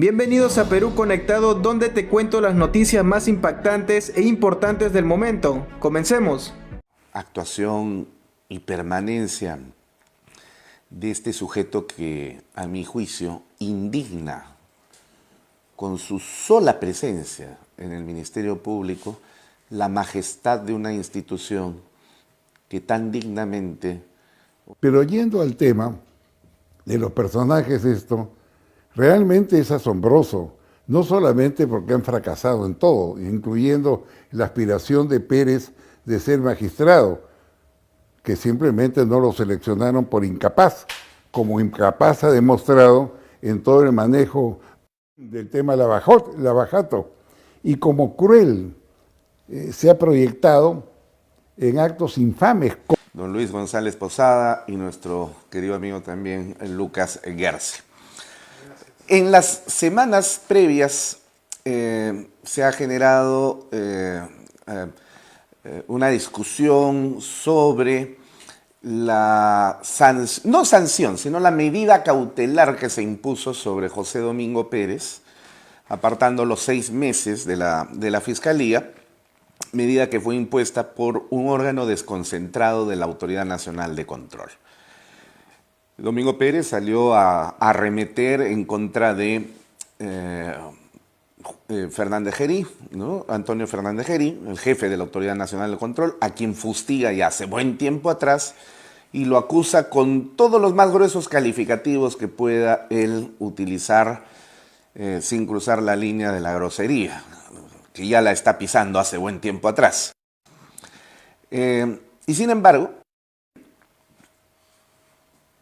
Bienvenidos a Perú Conectado, donde te cuento las noticias más impactantes e importantes del momento. Comencemos. Actuación y permanencia de este sujeto que, a mi juicio, indigna con su sola presencia en el Ministerio Público la majestad de una institución que tan dignamente... Pero yendo al tema de los personajes, realmente es asombroso, no solamente porque han fracasado en todo, incluyendo la aspiración de Pérez de ser magistrado, que simplemente no lo seleccionaron por incapaz, como incapaz ha demostrado en todo el manejo del tema Lavajato, y como cruel se ha proyectado en actos infames. Don Luis González Posada y nuestro querido amigo también, Lucas Gersi. En las semanas previas se ha generado una discusión sobre la no sanción, sino la medida cautelar que se impuso sobre José Domingo Pérez, apartando los 6 meses de la Fiscalía, medida que fue impuesta por un órgano desconcentrado de la Autoridad Nacional de Control. Domingo Pérez salió a arremeter en contra de Fernández Gerí, ¿no? Antonio Fernández Gerí, el jefe de la Autoridad Nacional de Control, a quien fustiga ya hace buen tiempo atrás y lo acusa con todos los más gruesos calificativos que pueda él utilizar sin cruzar la línea de la grosería, que ya la está pisando hace buen tiempo atrás. Y sin embargo,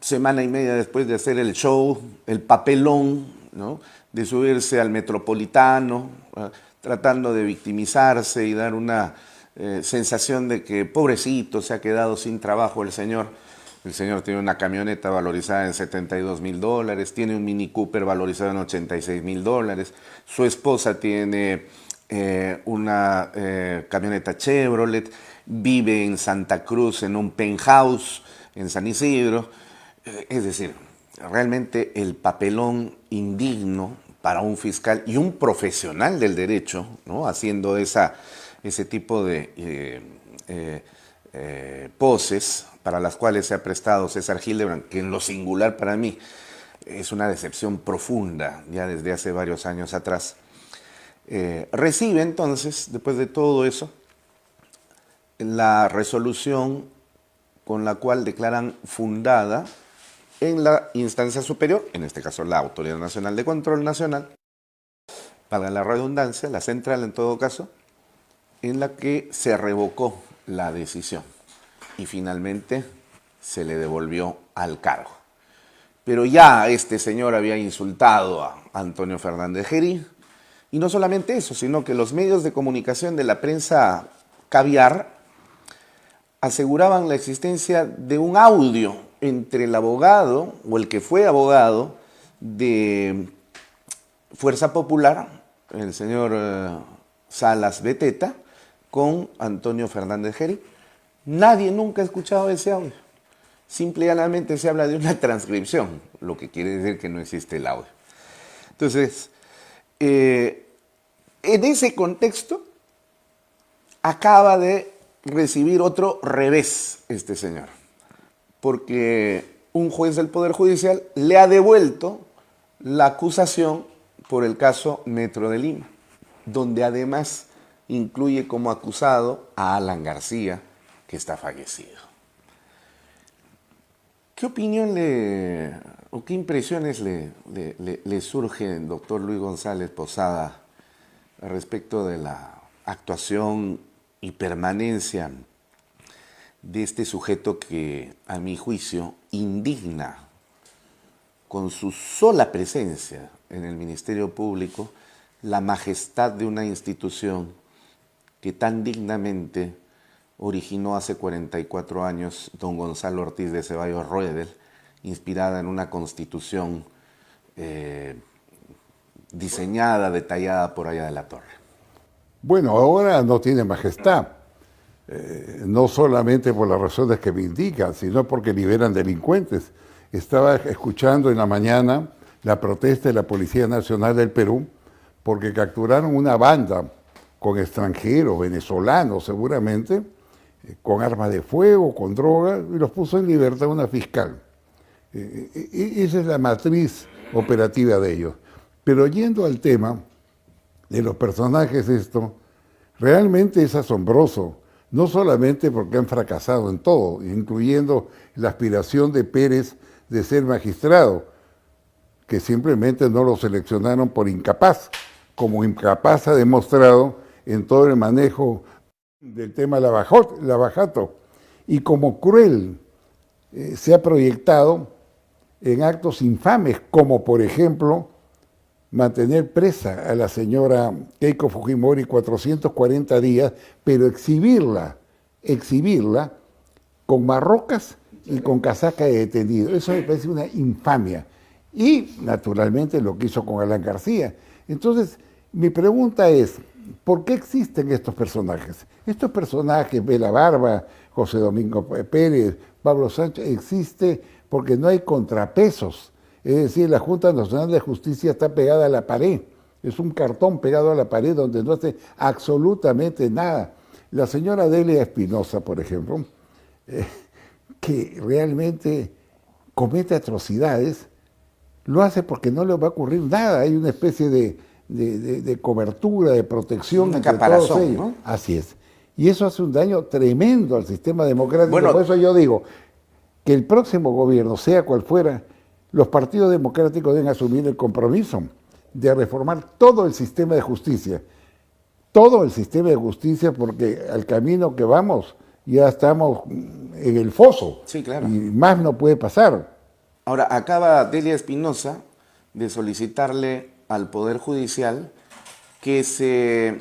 semana y media después de hacer el show, el papelón, ¿no?, de subirse al Metropolitano, tratando de victimizarse y dar una sensación de que pobrecito se ha quedado sin trabajo el señor. El señor tiene una camioneta valorizada en $72,000, tiene un Mini Cooper valorizado en $86,000, su esposa tiene una camioneta Chevrolet, vive en Santa Cruz en un penthouse en San Isidro. Es decir, realmente el papelón indigno para un fiscal y un profesional del derecho, ¿no?, haciendo ese tipo de poses para las cuales se ha prestado César Hildebrand, que en lo singular para mí es una decepción profunda ya desde hace varios años atrás. Recibe entonces, después de todo eso, la resolución con la cual declaran fundada en la instancia superior, en este caso la Autoridad Nacional de Control Nacional, para la redundancia, la central en todo caso, en la que se revocó la decisión y finalmente se le devolvió al cargo. Pero ya este señor había insultado a Antonio Fernández Gerí, y no solamente eso, sino que los medios de comunicación de la prensa caviar aseguraban la existencia de un audio entre el abogado, o el que fue abogado, de Fuerza Popular, el señor Salas Beteta, con Antonio Fernández Gerí. Nadie nunca ha escuchado ese audio. Simple y llanamente se habla de una transcripción, lo que quiere decir que no existe el audio. Entonces, en ese contexto, acaba de recibir otro revés este señor, porque un juez del Poder Judicial le ha devuelto la acusación por el caso Metro de Lima, donde además incluye como acusado a Alan García, que está fallecido. ¿Qué opinión o qué impresiones le surgen, doctor Luis González Posada, respecto de la actuación y permanencia de este sujeto que, a mi juicio, indigna con su sola presencia en el Ministerio Público la majestad de una institución que tan dignamente originó hace 44 años don Gonzalo Ortiz de Ceballos Roedel, inspirada en una constitución diseñada, detallada por Aya de la Torre? Bueno, ahora no tiene majestad, no solamente por las razones que me indican, sino porque liberan delincuentes. Estaba escuchando en la mañana la protesta de la Policía Nacional del Perú, porque capturaron una banda con extranjeros, venezolanos seguramente, con armas de fuego, con droga, y los puso en libertad una fiscal. Esa es la matriz operativa de ellos. Pero yendo al tema de los personajes realmente es asombroso, no solamente porque han fracasado en todo, incluyendo la aspiración de Pérez de ser magistrado, que simplemente no lo seleccionaron por incapaz, como incapaz ha demostrado en todo el manejo del tema Lavajato, y como cruel se ha proyectado en actos infames, como por ejemplo mantener presa a la señora Keiko Fujimori 440 días, pero exhibirla con marrocas y con casaca de detenido. Eso me parece una infamia. Y naturalmente lo que hizo con Alan García. Entonces, mi pregunta es, ¿por qué existen estos personajes? Estos personajes, Bela Barba, José Domingo Pérez, Pablo Sánchez, existe porque no hay contrapesos. Es decir, la Junta Nacional de Justicia está pegada a la pared. Es un cartón pegado a la pared donde no hace absolutamente nada. La señora Delia Espinosa, por ejemplo, que realmente comete atrocidades, lo hace porque no le va a ocurrir nada. Hay una especie de cobertura, de protección Una entre caparazón, todos ellos. ¿no? Así es. Y eso hace un daño tremendo al sistema democrático. Bueno, por eso yo digo que el próximo gobierno, sea cual fuera, los partidos democráticos deben asumir el compromiso de reformar todo el sistema de justicia. Todo el sistema de justicia, porque al camino que vamos ya estamos en el foso. Sí, claro. Y más no puede pasar. Ahora, acaba Delia Espinosa de solicitarle al Poder Judicial que se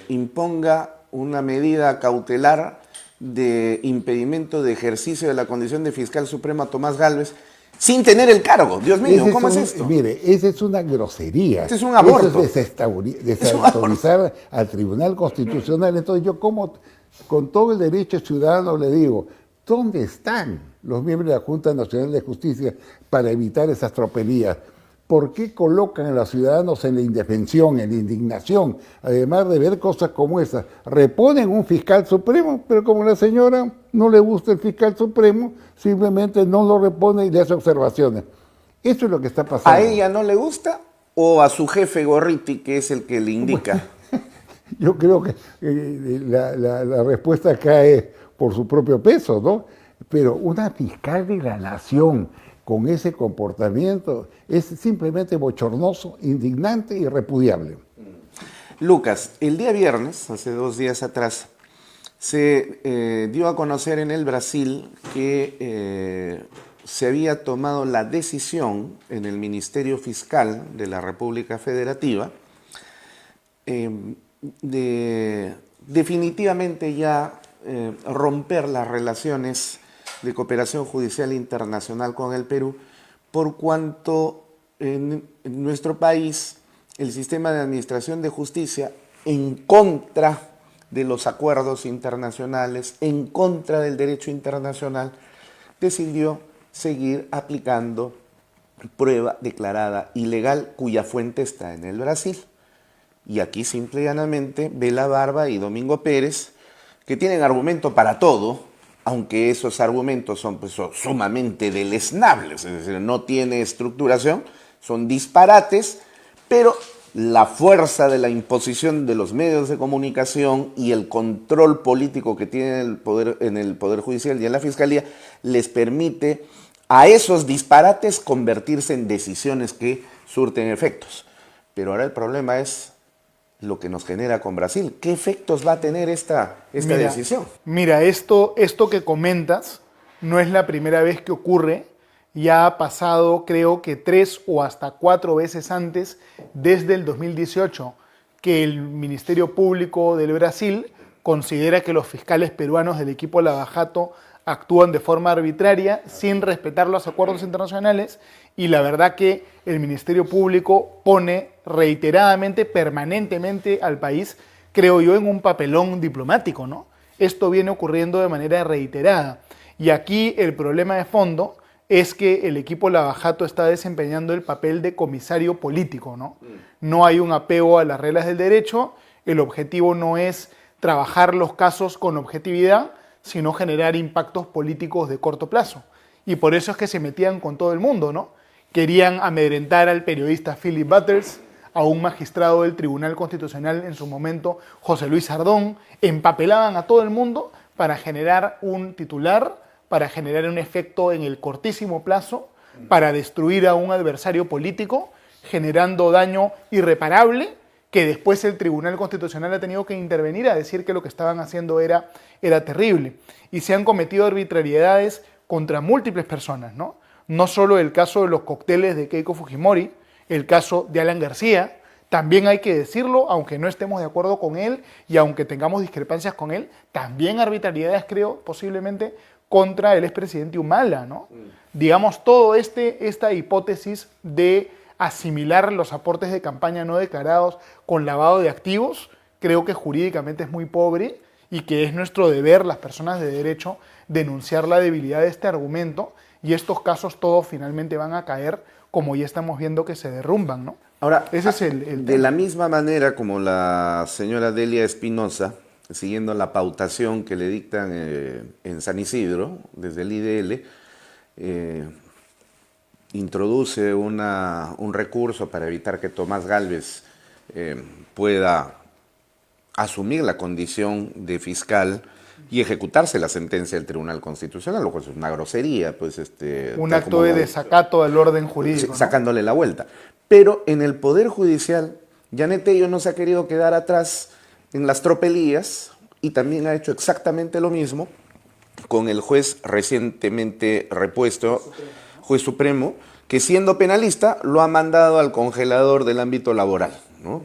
imponga una medida cautelar de impedimento de ejercicio de la condición de fiscal supremo a Tomás Gálvez sin tener el cargo. Dios mío, ¿cómo es esto? Mire, esa es una grosería. Este es un aborto. Eso es desautorizar al Tribunal Constitucional. Entonces yo con todo el derecho ciudadano le digo, ¿dónde están los miembros de la Junta Nacional de Justicia para evitar esas tropelías? ¿Por qué colocan a los ciudadanos en la indefensión, en la indignación? Además de ver cosas como esas, reponen un fiscal supremo, pero como a la señora no le gusta el fiscal supremo, simplemente no lo repone y le hace observaciones. Eso es lo que está pasando. ¿A ella no le gusta o a su jefe Gorriti, que es el que le indica? Yo creo que la respuesta cae por su propio peso, ¿no? Pero una fiscal de la nación con ese comportamiento es simplemente bochornoso, indignante y repudiable. Lucas, el día viernes, hace 2 días atrás, se dio a conocer en el Brasil que se había tomado la decisión en el Ministerio Fiscal de la República Federativa de definitivamente ya romper las relaciones de cooperación judicial internacional con el Perú, por cuanto en nuestro país el sistema de administración de justicia, en contra de los acuerdos internacionales, en contra del derecho internacional, decidió seguir aplicando prueba declarada ilegal cuya fuente está en el Brasil. Y aquí simple y llanamente Bela Barba y Domingo Pérez, que tienen argumento para todo, aunque esos argumentos son sumamente deleznables, es decir, no tiene estructuración, son disparates, pero la fuerza de la imposición de los medios de comunicación y el control político que tiene en el Poder Judicial y en la Fiscalía les permite a esos disparates convertirse en decisiones que surten efectos. Pero ahora el problema es lo que nos genera con Brasil. ¿Qué efectos va a tener esta decisión? Mira, esto que comentas no es la primera vez que ocurre. Ya ha pasado, creo que 3 o hasta 4 veces antes, desde el 2018, que el Ministerio Público del Brasil considera que los fiscales peruanos del equipo Lavajato actúan de forma arbitraria, sin respetar los acuerdos internacionales, y la verdad que el Ministerio Público pone reiteradamente, permanentemente al país, creo yo, en un papelón diplomático, ¿no? Esto viene ocurriendo de manera reiterada. Y aquí el problema de fondo es que el equipo Lavajato está desempeñando el papel de comisario político, ¿no? No hay un apego a las reglas del derecho, el objetivo no es trabajar los casos con objetividad, sino generar impactos políticos de corto plazo. Y por eso es que se metían con todo el mundo, ¿no? Querían amedrentar al periodista Philip Butters, a un magistrado del Tribunal Constitucional en su momento, José Luis Sardón, empapelaban a todo el mundo para generar un titular, para generar un efecto en el cortísimo plazo, para destruir a un adversario político, generando daño irreparable, que después el Tribunal Constitucional ha tenido que intervenir a decir que lo que estaban haciendo era terrible. Y se han cometido arbitrariedades contra múltiples personas, ¿no? No solo el caso de los cócteles de Keiko Fujimori, el caso de Alan García, también hay que decirlo, aunque no estemos de acuerdo con él y aunque tengamos discrepancias con él, también arbitrariedades, creo, posiblemente contra el expresidente Humala, ¿no? Digamos, toda esta hipótesis de asimilar los aportes de campaña no declarados con lavado de activos, creo que jurídicamente es muy pobre y que es nuestro deber, las personas de derecho, denunciar la debilidad de este argumento, y estos casos todos finalmente van a caer, como ya estamos viendo que se derrumban, ¿no? Ahora, ese es el de la misma manera como la señora Delia Espinosa, siguiendo la pautación que le dictan en San Isidro, desde el IDL, introduce un recurso para evitar que Tomás Gálvez pueda asumir la condición de fiscal y ejecutarse la sentencia del Tribunal Constitucional, lo cual es una grosería, pues un acto de desacato al orden jurídico, ¿no? Sacándole la vuelta. Pero en el Poder Judicial, Janet Tello no se ha querido quedar atrás en las tropelías y también ha hecho exactamente lo mismo con el juez recientemente repuesto, juez supremo, que siendo penalista lo ha mandado al congelador del ámbito laboral, ¿no?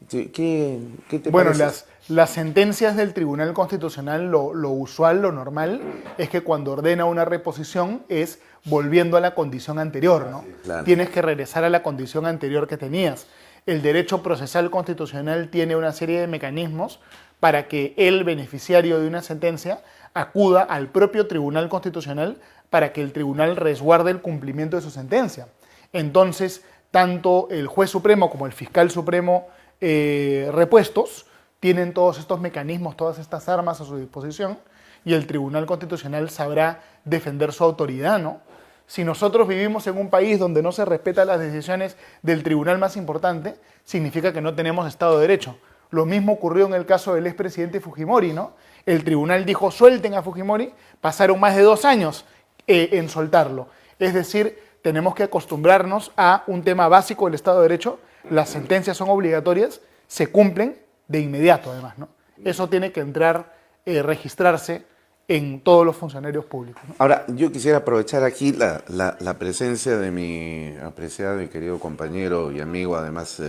¿Qué te parece? Las sentencias del Tribunal Constitucional, lo usual, lo normal, es que cuando ordena una reposición es volviendo a la condición anterior, ¿no? Claro. Tienes que regresar a la condición anterior que tenías. El derecho procesal constitucional tiene una serie de mecanismos para que el beneficiario de una sentencia acuda al propio Tribunal Constitucional para que el tribunal resguarde el cumplimiento de su sentencia. Entonces, tanto el juez supremo como el fiscal supremo repuestos tienen todos estos mecanismos, todas estas armas a su disposición, y el Tribunal Constitucional sabrá defender su autoridad, ¿no? Si nosotros vivimos en un país donde no se respetan las decisiones del tribunal más importante, significa que no tenemos Estado de Derecho. Lo mismo ocurrió en el caso del expresidente Fujimori, ¿no? El tribunal dijo, suelten a Fujimori, pasaron más de 2 años en soltarlo. Es decir, tenemos que acostumbrarnos a un tema básico del Estado de Derecho, las sentencias son obligatorias, se cumplen de inmediato además, ¿no? Eso tiene que entrar, registrarse en todos los funcionarios públicos, ¿no? Ahora, yo quisiera aprovechar aquí la presencia de mi apreciado y querido compañero y amigo, además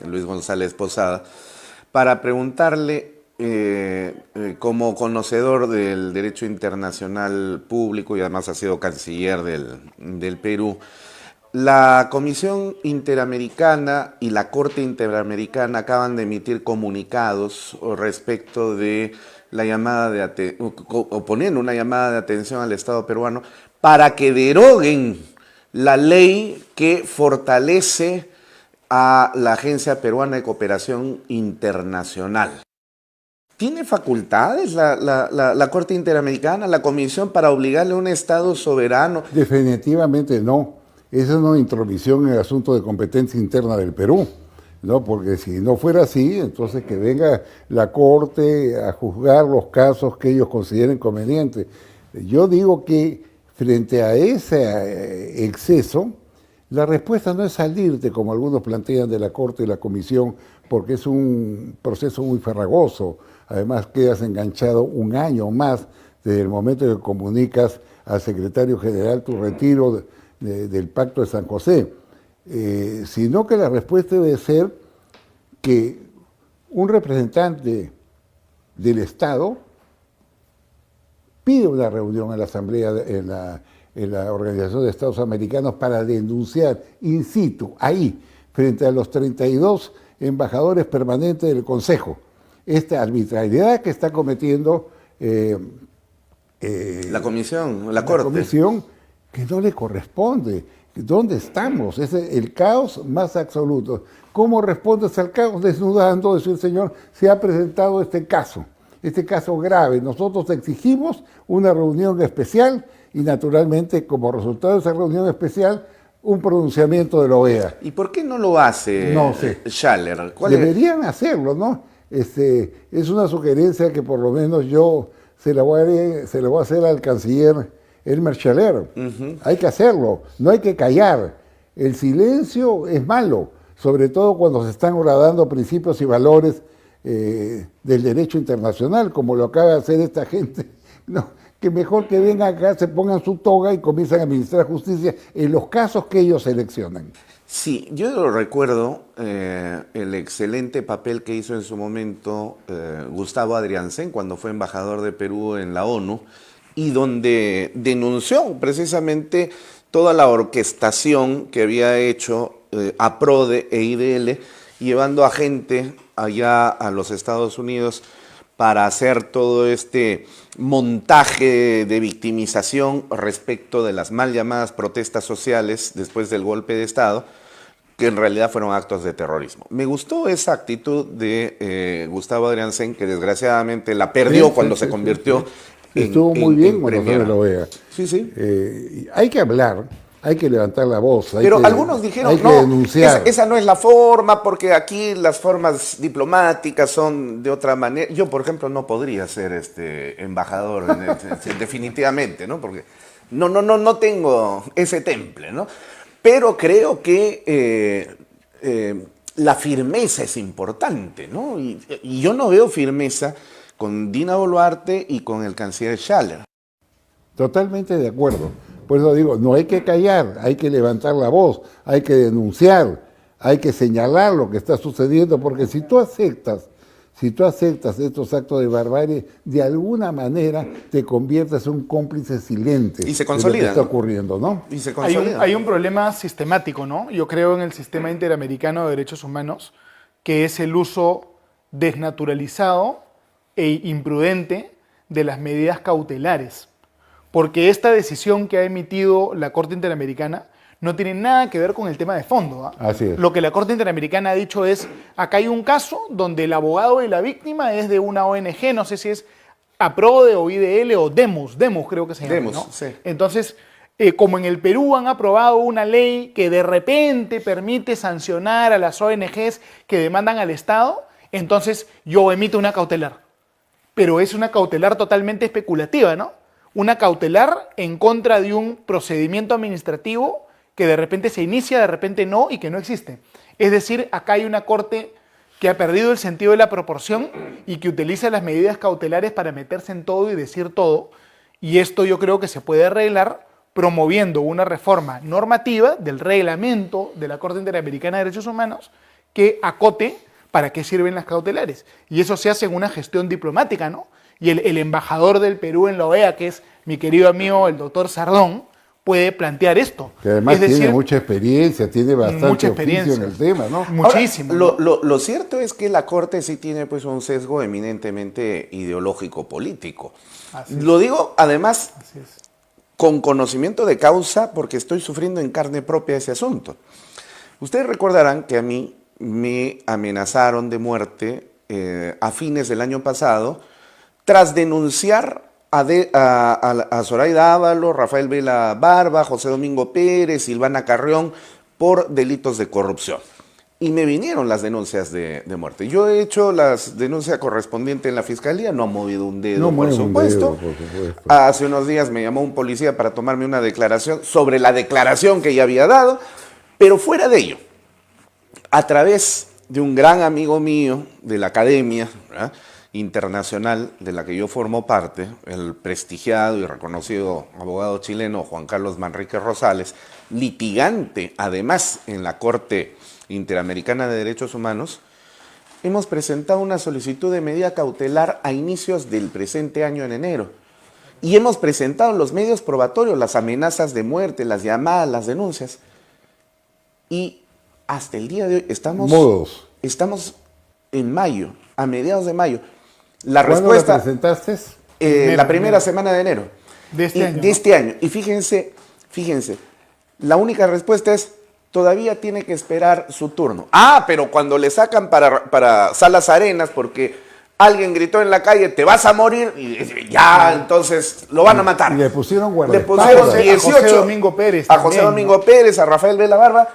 Luis González Posada, para preguntarle, como conocedor del derecho internacional público y además ha sido canciller del Perú, la Comisión Interamericana y la Corte Interamericana acaban de emitir comunicados respecto de la llamada o poniendo una llamada de atención al Estado peruano para que deroguen la ley que fortalece a la Agencia Peruana de Cooperación Internacional. ¿Tiene facultades la Corte Interamericana, la Comisión, para obligarle a un Estado soberano? Definitivamente no. Esa es una intromisión en el asunto de competencia interna del Perú, ¿no? Porque si no fuera así, entonces que venga la Corte a juzgar los casos que ellos consideren convenientes. Yo digo que frente a ese exceso, la respuesta no es salirte, como algunos plantean, de la Corte y la Comisión, porque es un proceso muy farragoso. Además, quedas enganchado 1 año más desde el momento que comunicas al secretario general tu retiro del Pacto de San José, sino que la respuesta debe ser que un representante del Estado pide una reunión en la Asamblea, en la Organización de Estados Americanos, para denunciar in situ, ahí, frente a los 32 embajadores permanentes del Consejo, esta arbitrariedad que está cometiendo la Comisión, la Corte. Comisión, que no le corresponde. ¿Dónde estamos? Es el caos más absoluto. ¿Cómo respondes al caos? Desnudando, decir, Señor, se ha presentado este caso grave. Nosotros exigimos una reunión especial y naturalmente como resultado de esa reunión especial un pronunciamiento de la OEA. ¿Y por qué no lo hace No sé. Schaller? Deberían hacerlo, ¿no? Es una sugerencia que por lo menos yo se la voy a hacer al canciller Elmer Schaller. Hay que hacerlo, no hay que callar. El silencio es malo, sobre todo cuando se están horadando principios y valores del derecho internacional, como lo acaba de hacer esta gente. No, que mejor que vengan acá, se pongan su toga y comiencen a administrar justicia en los casos que ellos seleccionan. Sí, yo recuerdo el excelente papel que hizo en su momento Gustavo Adrianzen cuando fue embajador de Perú en la ONU y donde denunció precisamente toda la orquestación que había hecho APRODE e IDL, llevando a gente allá a los Estados Unidos para hacer todo este montaje de victimización respecto de las mal llamadas protestas sociales después del golpe de Estado, que en realidad fueron actos de terrorismo. Me gustó esa actitud de Gustavo Adrianzen, que desgraciadamente la perdió cuando se convirtió en estuvo muy bien cuando premier. se lo vea. Sí, sí. Hay que hablar, hay que levantar la voz. Pero algunos dijeron, hay que no, denunciar. esa no es la forma, porque aquí las formas diplomáticas son de otra manera. Yo, por ejemplo, no podría ser embajador, definitivamente, ¿no? Porque no tengo ese temple, ¿no? Pero creo que la firmeza es importante, ¿no? Y yo no veo firmeza con Dina Boluarte y con el canciller Schaller. Totalmente de acuerdo. Por eso digo, no hay que callar, hay que levantar la voz, hay que denunciar, hay que señalar lo que está sucediendo, porque si tú aceptas estos actos de barbarie, de alguna manera te conviertes en un cómplice silente Y se de lo consolida, que está ¿no? ocurriendo, ¿no? Y se consolida. Hay un problema sistemático, ¿no? Yo creo en el sistema interamericano de derechos humanos, que es el uso desnaturalizado e imprudente de las medidas cautelares. Porque esta decisión que ha emitido la Corte Interamericana no tiene nada que ver con el tema de fondo, ¿ah? Así es. Lo que la Corte Interamericana ha dicho es, acá hay un caso donde el abogado de la víctima es de una ONG, no sé si es APRODE o IDL o Demos creo que se llama, Demos, ¿no? sí. Entonces, como en el Perú han aprobado una ley que de repente permite sancionar a las ONGs que demandan al Estado, entonces yo emito una cautelar. Pero es una cautelar totalmente especulativa, ¿no? Una cautelar en contra de un procedimiento administrativo que de repente se inicia, de repente no, y que no existe. Es decir, acá hay una corte que ha perdido el sentido de la proporción y que utiliza las medidas cautelares para meterse en todo y decir todo. Y esto yo creo que se puede arreglar promoviendo una reforma normativa del reglamento de la Corte Interamericana de Derechos Humanos que acote para qué sirven las cautelares. Y eso se hace en una gestión diplomática, ¿no? Y el embajador del Perú en la OEA, que es mi querido amigo el doctor Sardón, puede plantear esto. Que además Es decir, tiene mucha experiencia, tiene bastante mucha oficio experiencia. en el tema, ¿no? Muchísimo. Ahora, lo cierto es que la Corte sí tiene pues un sesgo eminentemente ideológico-político. Así es. Lo digo además Así es. con conocimiento de causa porque estoy sufriendo en carne propia ese asunto. Ustedes recordarán que a mí me amenazaron de muerte a fines del año pasado tras denunciar a Zoraida Ábalos, Rafael Vela Barba, José Domingo Pérez, Silvana Carrión por delitos de corrupción. Y me vinieron las denuncias de muerte. Yo he hecho las denuncias correspondientes en la fiscalía, no ha movido un dedo, No por mueve un supuesto. dedo, por supuesto. Hace unos días me llamó un policía para tomarme una declaración sobre la declaración que ya había dado, pero fuera de ello, a través de un gran amigo mío de la academia, ¿verdad?, internacional de la que yo formo parte, el prestigiado y reconocido abogado chileno Juan Carlos Manrique Rosales, litigante además en la Corte Interamericana de Derechos Humanos, hemos presentado una solicitud de medida cautelar a inicios del presente año en enero. Y hemos presentado los medios probatorios, las amenazas de muerte, las llamadas, las denuncias. Y hasta el día de hoy estamos en mayo, a mediados de mayo. La ¿Cuándo respuesta, la presentaste? la primera semana de enero De este año, de ¿no? este año. Y fíjense Fíjense, la única respuesta es, todavía tiene que esperar su turno. Ah, pero cuando le sacan para Salas Arenas porque alguien gritó en la calle, te vas a morir, y ya, entonces lo van a matar. Y le pusieron Le pusieron guardaespaldas. a 18 José Domingo Pérez a también, José Domingo ¿no? Pérez, a Rafael Vela Barba,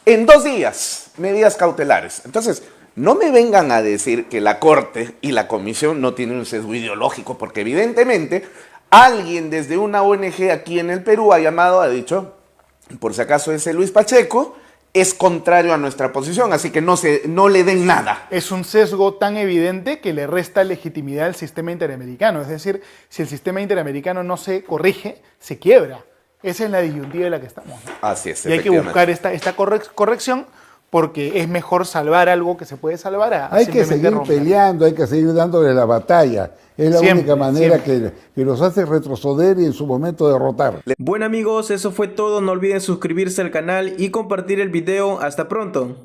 en 2 días, medidas cautelares. Entonces, no me vengan a decir que la Corte y la Comisión no tienen un sesgo ideológico, porque evidentemente alguien desde una ONG aquí en el Perú ha dicho, por si acaso ese Luis Pacheco es contrario a nuestra posición, así que no le den nada. Es un sesgo tan evidente que le resta legitimidad al sistema interamericano. Es decir, si el sistema interamericano no se corrige, se quiebra. Esa es la disyuntiva de la que estamos, ¿no? Así es, Y hay que buscar esta corrección, porque es mejor salvar algo que se puede salvar a Hay que simplemente seguir romper. peleando, hay que seguir dándole la batalla. Es la Siempre, única manera siempre. que los hace retroceder y en su momento derrotar. Bueno amigos, eso fue todo. No olviden suscribirse al canal y compartir el video. Hasta pronto.